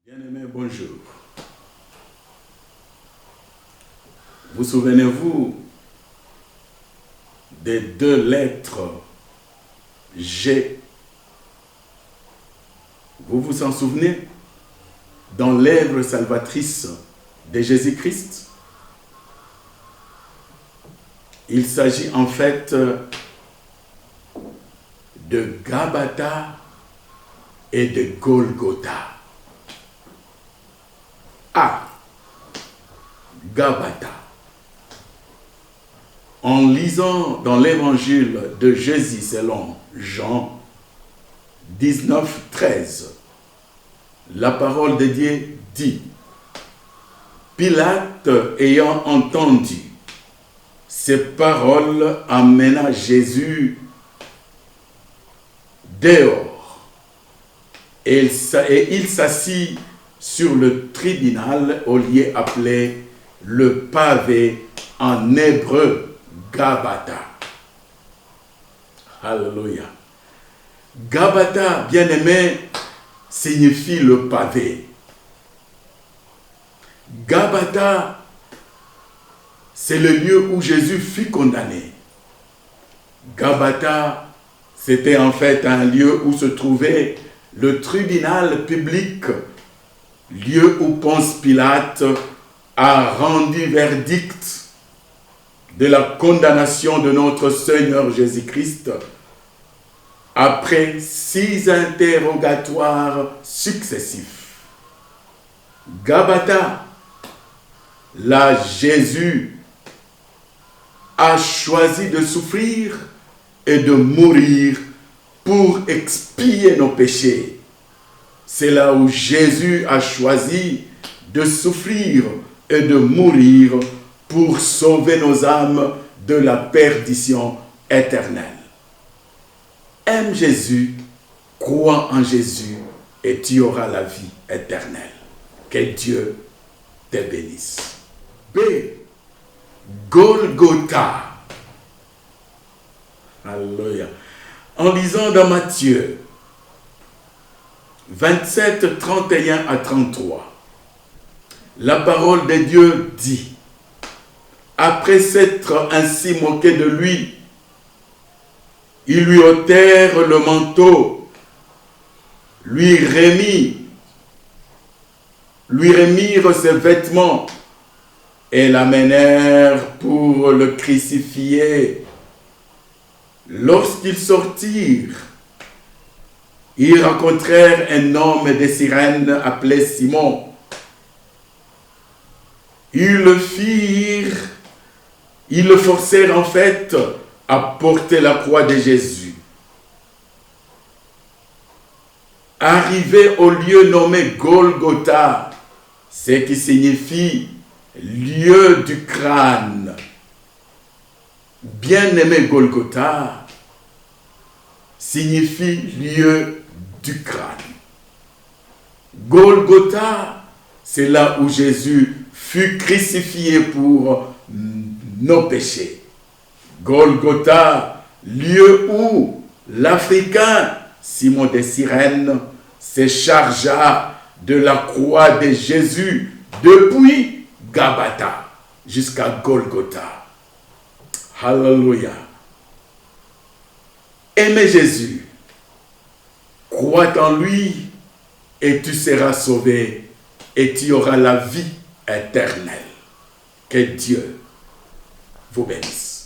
Bien-aimés, bonjour. Vous souvenez-vous des deux lettres G? Vous vous en souvenez? Dans l'œuvre salvatrice de Jésus-Christ, il s'agit en fait de Gabata et de Golgotha. Ah, Gabata. En lisant dans l'évangile de Jésus selon Jean 19, 13, la parole de Dieu dit: Pilate ayant entendu ces paroles amena Jésus dehors et il s'assit sur le tribunal au lieu appelé le pavé, en hébreu Gabata. Alléluia. Gabata, bien-aimé, signifie le pavé. Gabata, c'est le lieu où Jésus fut condamné. Gabata, c'était en fait un lieu où se trouvait le tribunal public, lieu où Ponce Pilate a rendu verdict de la condamnation de notre Seigneur Jésus-Christ après 6 interrogatoires successifs. Gabata, là Jésus a choisi de souffrir et de mourir pour expier nos péchés. C'est là où Jésus a choisi de souffrir et de mourir pour sauver nos âmes de la perdition éternelle. Aime Jésus, crois en Jésus et tu auras la vie éternelle. Que Dieu te bénisse. B. Golgotha. Alléluia. En lisant dans Matthieu 27, 31 à 33, la parole de Dieu dit: après s'être ainsi moqué de lui, ils lui ôtèrent le manteau, lui remirent ses vêtements et l'amenèrent pour le crucifier. Lorsqu'ils sortirent, ils rencontrèrent un homme de Cyrène appelé Simon. Ils le forcèrent en fait à porter la croix de Jésus. Arrivé au lieu nommé Golgotha, ce qui signifie lieu du crâne. Bien-aimé, Golgotha signifie lieu du crâne. Golgotha, c'est là où Jésus fut crucifié pour nos péchés. Golgotha, lieu où l'Africain Simon de Cyrène se chargea de la croix de Jésus depuis Gabata jusqu'à Golgotha. Alléluia. Aimez Jésus, crois en lui et tu seras sauvé et tu auras la vie éternelle. Que Dieu vous bénisse.